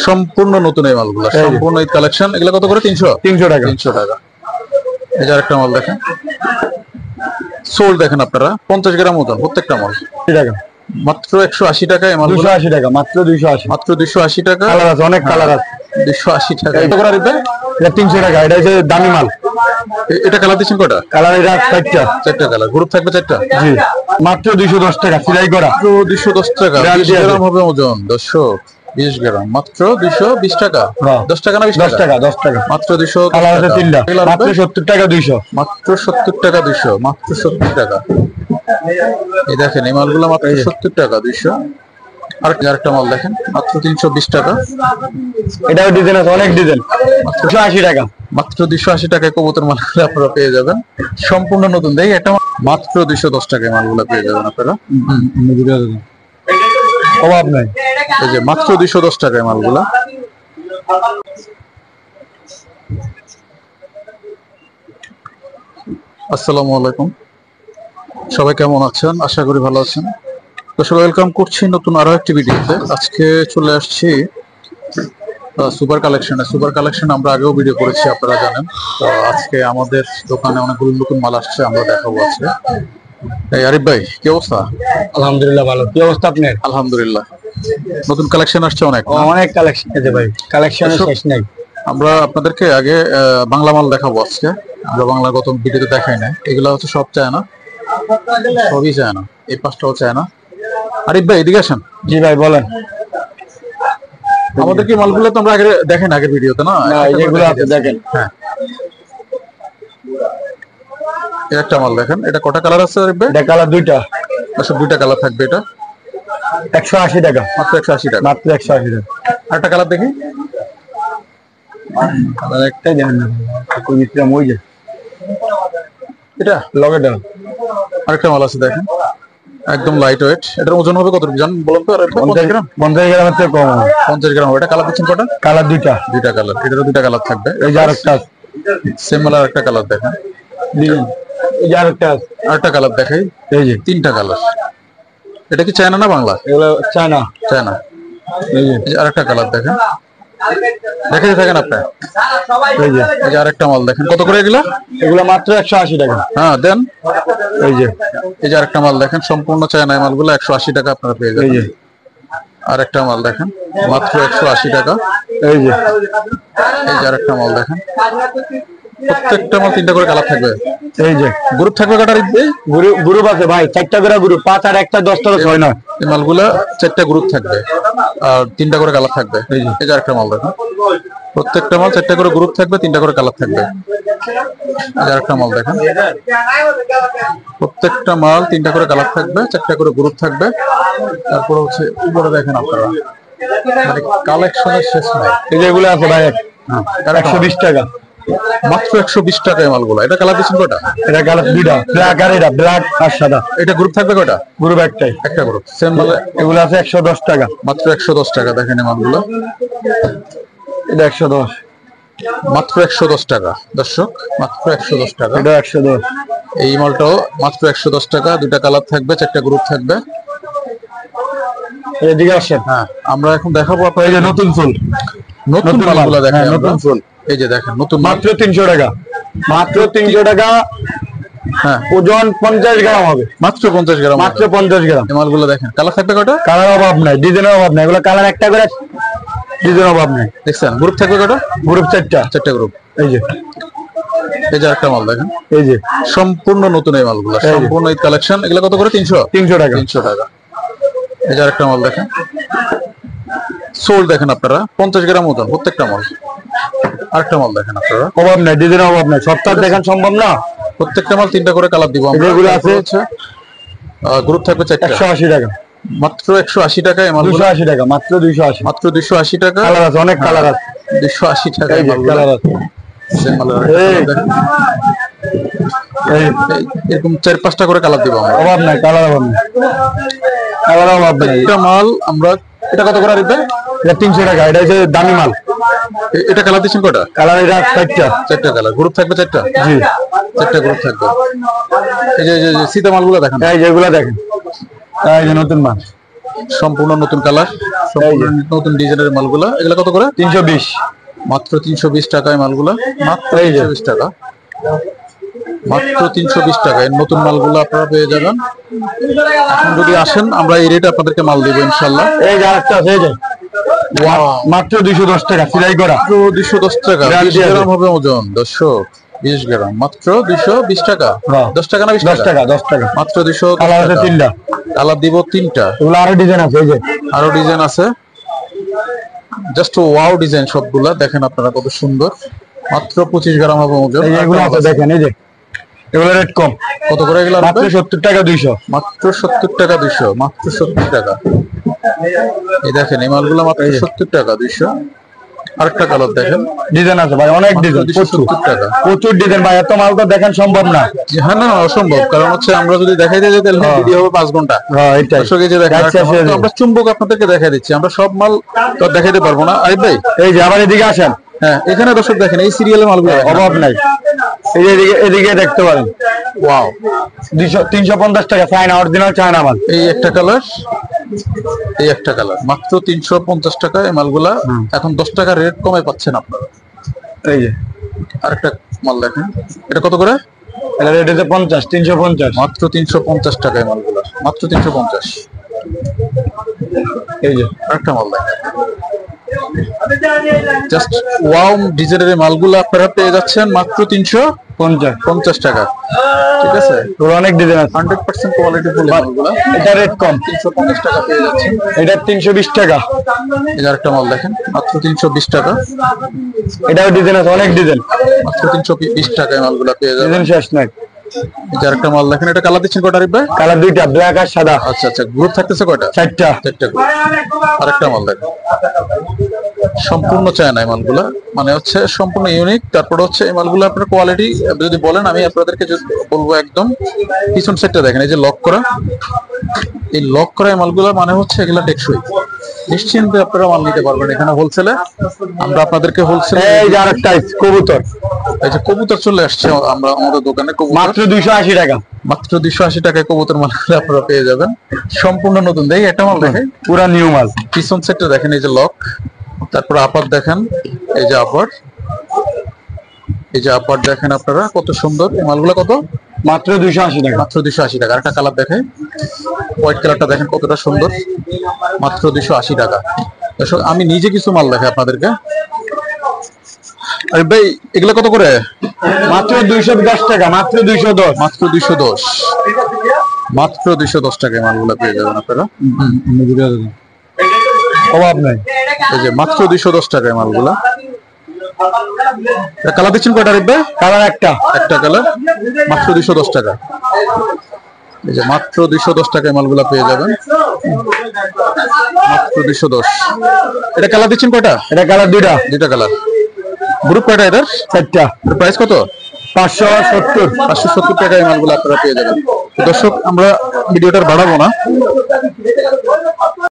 সম্পূর্ণ নতুন এই মালগুলো, সম্পূর্ণ এই কালেকশন। এগুলো কত করে? 300 টাকা। 300 টাকা। এই যে আরেকটা মাল দেখেন, সোল দেখেন আপনারা, 50 গ্রাম ওজন প্রত্যেকটা মাল। টাকা মাত্র 180 টাকা। এই মাল 280 টাকা, মাত্র 280। মাত্র 280 টাকা। কালার আছে, অনেক কালার আছে। 280 টাকা। কত করে দিবে? এটা 300 টাকা। এটা হচ্ছে দামি মাল। এটা কালার দিচ্ছেন কয়টা? কালার এটা 4টা কালার। গ্রুপ থাকবে 4টা। জি, মাত্র 210 টাকা সিলাই করা। মাত্র 210 টাকা। 20 গ্রাম হবে ওজন দর্শক, 20 গ্রাম, মাত্র 220 টাকা। 10 টাকা না 20 টাকা? 10 টাকা, 10 টাকা মাত্র 200। কালার আছে 3টা, মাত্র 70 টাকা 200। মাত্র 70 টাকা 200, মাত্র 70 টাকা। এই দেখেন এই মালগুলো মাত্র 70 টাকা 200। আরেকটা মাল দেখেন মাত্র 320 টাকা। এটাও ডিজাইন আছে, অনেক ডিজাইন। মাত্র 280 টাকা। মাত্র 280 টাকায় কবুতর মালগুলো আপনারা পেয়ে যাবেন, সম্পূর্ণ নতুন। দেখি একটা মাত্র 210 টাকায় মালগুলো পেয়ে যাবেন আপনারা, অভাব নাই। এই যে মাত্র 210 টাকায় মালগুলা। আসসালামু আলাইকুম, সবাই কেমন আছেন? আশা করি ভালো আছেন। দর্শক, ওয়েলকাম করছি নতুন আরো একটি ভিডিওতে। আজকে চলে আসছি সুপার কালেকশনে। সুপার কালেকশন আমরা আগেও ভিডিও করেছি, আপনারা জানেন। তো আজকে আমাদের দোকানে অনেকগুলো নতুন মাল আসছে, আমরা দেখাবো আজকে। এই আরিফ ভাই, কি অবস্থা? আলহামদুলিল্লাহ ভালো। কি অবস্থা আপনার? আলহামদুলিল্লাহ। নতুন কালেকশন আসছে অনেক, অনেক কালেকশন আছে ভাই, কালেকশনের শেষ নাই। আমরা আপনাদেরকে আগে বাংলা মাল দেখাবো আজকে। আমরা বাংলা গত ভিডিওতে দেখাই না। এগুলা হচ্ছে সব চায়না, সবই চায়না। এই পাঁচটাও চায়না। আরিফ ভাই এদিকে আসেন। জি ভাই বলেন। আমাদের কি মালগুলো তো আমরা আগে দেখেন, আগের ভিডিওতে না? যেগুলো আছে দেখেন। হ্যাঁ, একটা মাল দেখেন। এটা কটা কালার আছে আরিফ ভাই? এটা কালার 2টা। আচ্ছা, 2টা কালার থাকবে। এটা 180 টাকা, মাত্র 180 টাকা। মাত্র 180 টাকা। আরেকটা কালার দেখি। কালার একটাই দেন না, কোন ইসলাম ওই যে এটা লগেটা। আরেকটা মাল আছে দেখেন, একদম লাইট ওয়েট। এটার ওজন হবে কত জানেন বলুন তো? 50 গ্রাম। 50 গ্রামের থেকে কম। 50 গ্রাম। এটা কালার দিচ্ছেন কটা? কালার 2টা। 2টা কালার। এটারও 2টা কালার থাকবে। এই যে আরেকটা সেম মাল আরেকটা কালার দেখেন। এই যে আরেকটা আরেকটা কালার দেখাই। এই যে 3টা কালার। এটা কি চায়না না বাংলা? এগুলো চায়না। চায়না। এই যে আরেকটা কালার দেখেন, দেখাতে থাকেন আপনি। এই যে আরেকটা মাল দেখেন। কত করে এগুলা? এগুলো মাত্র 180 টাকা। হ্যাঁ দেন। এই যে আরেকটা মাল দেখেন, সম্পূর্ণ চায়না। এই মালগুলো 180 টাকা আপনারা পেয়ে যাবেন। এই যে আরেকটা মাল দেখেন, মাত্র 180 টাকা। এই যে আরেকটা মাল দেখেন, প্রত্যেকটা মাল 3টা করে কালার থাকবে। এই যে গ্রুপ থাকবে কটা? গ্রুপ আছে ভাই, 4টা করে গ্রুপ, 5 আর 1টা 10টা 6 না। এই মালগুলা 4টা গ্রুপ থাকবে আর 3টা করে কালার থাকবে। এই যে আরেকটা মাল দেখেন, প্রত্যেকটা মাল 4টা করে গ্রুপ থাকবে, 3টা করে কালার থাকবে। আরেকটা মাল দেখেন, প্রত্যেকটা মাল 3টা করে কালার থাকবে, 4টা করে গ্রুপ থাকবে। তারপর হচ্ছে উপরে দেখেন আপনারা, মানে কালেকশনের শেষ নাই। এই যে এগুলো আছে ভাই 120 টাকা, মাত্র 120 টাকা এই মালগুলো। এটা কালার দিচ্ছেন কটা? এটা কালার 2টা, ব্ল্যাক আর এটা ব্ল্যাক আর সাদা। এটা গ্রুপ থাকবে কটা? গ্রুপ একটাই, একটা গ্রুপ। সেম মাল। এগুলো আছে 110 টাকা, মাত্র 110 টাকা। দেখেন এই মালগুলো, এটা 110, মাত্র 110 টাকা দর্শক, মাত্র 110 টাকা। এটা 110। এই মালটাও মাত্র 110 টাকা। 2টা কালার থাকবে, 4টা গ্রুপ থাকবে। এদিকে আসেন। হ্যাঁ, আমরা এখন দেখাবো আপনার এই যে নতুন ফুল, নতুন মালগুলো দেখেন। নতুন ফুল। এই যে দেখেন নতুন মাল, মাত্র 300 টাকা, মাত্র 300 টাকা। হ্যাঁ, ওজন 50 গ্রাম হবে, মাত্র 50 গ্রাম। মাত্র 50 গ্রাম। এই মালগুলো দেখেন, কালার থাকবে কটা? কালার অভাব নাই, ডিজাইনের অভাব নাই। এগুলো কালার একটা করে, ডিজাইন অভাব নাই। দেখছেন? গ্রুপ থাকবে কটা? গ্রুপ 4টা। 4টা গ্রুপ। এই যে একটা মাল দেখেন, এই যে সম্পূর্ণ নতুন এই মালগুলো, সম্পূর্ণ এই কালেকশন। এগুলো কত করে? 300 টাকা। 300 টাকা। একটা মাল দেখেন, সোল দেখেন আপনারা, 50 গ্রাম ওজন প্রত্যেকটা মাল। আরেকটা মাল দেখেন আপনারা, অভাব নাই, ডিজাইনের অভাব নাই। সবটা দেখান সম্ভব না। প্রত্যেকটা মাল 3টা করে কালার দিব আমরা। এগুলো আছে গ্রুপ থাকবে 4টা, 180 টাকা, মাত্র 180 টাকা। এই মাল 280 টাকা, মাত্র 280, মাত্র 280 টাকা। কালার আছে, অনেক কালার আছে। 280 টাকা এই মালগুলো। কালার আছে। এরকম 4-5টা করে কালার দিব আমরা। অভাব নাই, কালার অভাব নাই, কালার অভাব নাই। এটা মাল আমরা, এটা কত করে দিবে? এটা 300 টাকা। এটা হচ্ছে দামি মাল। এটা কালার দিচ্ছেন কটা? কালার এটা 4টা। 4টা কালার। গ্রুপ থাকবে 4টা? জি, 4টা গ্রুপ থাকবে। এই যে সীতা মালগুলো দেখেন, এই যেগুলো দেখেন, এই যে নতুন মাল। সম্পূর্ণ নতুন কালার, সম্পূর্ণ নতুন ডিজাইনের মালগুলা। এগুলা কত করে? 320, মাত্র 320 টাকায় মালগুলা, মাত্র 320 টাকা, মাত্র 320 টাকায় নতুন মালগুলো আপনারা পেয়ে যাবেন। এখন যদি আসেন আমরা এই রেটে আপনাদেরকে মাল দিব ইনশাল্লাহ। এই যে আরেকটা আছে, এই যে মাত্র 210 টাকা সেলাই করা, মাত্র 210 টাকা, 20 গ্রাম হবে ওজন, 20 গ্রাম, মাত্র 220 টাকা। 10 টাকা না 20 10 টাকা, 10 টাকা মাত্র 200 কালার আছে 3টা, কালার দিব 3টা। এগুলো আরো ডিজাইন আছে, এই যে আরো ডিজাইন আছে, জাস্ট ওয়াও ডিজাইন সবগুলা দেখেন আপনারা কত সুন্দর। মাত্র 25 গ্রাম হবে ওজন। এগুলো আছে দেখেন, এই যে এগুলো রেট কম। কত করে এগুলো? মাত্র 70 টাকা 200, মাত্র 70 টাকা 200, মাত্র 70 টাকা। এই দেখেন এই মালগুলো মাত্র 70 টাকা 200। আরেকটা কালার দেখেন, ডিজাইন আছে ভাই, অনেক ডিজাইন, 270 টাকা, প্রচুর ডিজাইন ভাই, এত মাল তো দেখেন সম্ভব না। হ্যাঁ না অসম্ভব, কারণ হচ্ছে আমরা যদি দেখাই দিই তাহলে ভিডিও হবে 5 ঘন্টা। হ্যাঁ এটাই, দর্শক এই যে দেখেন আমরা চুম্বক আপনাদেরকে দেখাই দিচ্ছি, আমরা সব মাল তো দেখাইতে পারবো না। আই ভাই এই যে আবার এদিকে আসেন, হ্যাঁ এখানে দর্শক দেখেন এই সিরিয়ালের মালগুলো অভাব নাই। এই যে এদিকে দেখতে পারেন, ওয়াও 350 টাকা চায়না, অরিজিনাল চায়না মাল। এই একটা কালার, এই একটা কালার, মাত্র 350 টাকা এই মালগুলা। এখন 10 টাকা রেট কমে পাচ্ছেন আপনারা। এই যে আরেকটা মাল দেখেন, এটা কত করে? এটা রেট হচ্ছে 50, 350, মাত্র 350 টাকা এই মালগুলা, মাত্র 350। এই যে আরেকটা মাল দেখেন, জাস্ট ওয়াও ডিজাইনের এই মালগুলো আপনারা পেয়ে যাচ্ছেন মাত্র 350 টাকা। ঠিক আছে, অনেক ডিজাইন আছে, 100% কোয়ালিটি ফুল মালগুলো। এটা রেট কম, 350 টাকা পেয়ে যাচ্ছেন। এটা 320 টাকা। এই আরেকটা মাল দেখেন, মাত্র 320 টাকা। এটাও ডিজাইন আছে, অনেক ডিজাইন, মাত্র 320 টাকায় মালগুলো পেয়ে যাবেন। ডিজাইন শেষ নাই। এই আরেকটা মাল দেখেন, এটা কালার দিচ্ছেন কয়টা আরিফ ভাই? কালার দুইটা, ব্ল্যাক আর সাদা। আচ্ছা আচ্ছা, গ্রুপ থাকতেছে কয়টা? 4টা। 4টা গ্রুপ। আরেকটা মাল দেখেন, সম্পূর্ণ চায়না এই মালগুলা, মানে হচ্ছে সম্পূর্ণ ইউনিক। তারপর হচ্ছে এই মালগুলো আপনার কোয়ালিটি যদি বলেন, আমি আপনাদেরকে বলবো একদম পিছন সাইডটা দেখেন, এই যে লক করা, এই লক করা এই মালগুলো মানে হচ্ছে এগুলা টেকসই, নিশ্চিন্তে আপনারা মাল নিতে পারবেন এখানে হোলসেলে। আমরা আপনাদেরকে হোলসেলে এই যে আরেকটা কবুতর, এই যে কবুতর চলে আসছে আমরা আমাদের দোকানে, মাত্র 280 টাকা, মাত্র 280 টাকায় কবুতর মালগুলো আপনারা পেয়ে যাবেন, সম্পূর্ণ নতুন। দেখি একটা মাল দেখেন, পুরা নিউ মাল। পিছন সাইডটা দেখেন, এই যে লক, তারপর আপার দেখেন, এই যে আপার, এই যে আপার দেখেন আপনারা কত সুন্দর। এই মালগুলো কত? মাত্র 280 টাকা, মাত্র 280 টাকা। আরেকটা কালার দেখেন, হোয়াইট কালারটা দেখেন কতটা সুন্দর, মাত্র 280 টাকা। দর্শক আমি নিজে কিছু মাল দেখাই আপনাদেরকে। আরে ভাই এগুলো কত করে? মাত্র 210 টাকা, মাত্র 210, মাত্র 210, মাত্র 210 টাকায় মালগুলো পেয়ে যাবেন আপনারা, অভাব নাই। এই যে মাত্র 210 টাকায় মালগুলা। কালার দিচ্ছেন কয়টা আরিফ ভাই? কালার একটা কালার, মাত্র 210 টাকা। এই যে মাত্র 210 টাকায় মালগুলা পেয়ে যাবেন, মাত্র 210। এটা কালার দিচ্ছেন কয়টা? এটা কালার দুইটা কালার। গ্রুপ কয়টা এটার? 4টা। প্রাইস কত? 570 টাকায় মালগুলো আপনারা পেয়ে যাবেন। দর্শক আমরা ভিডিওটা বাড়াবো না।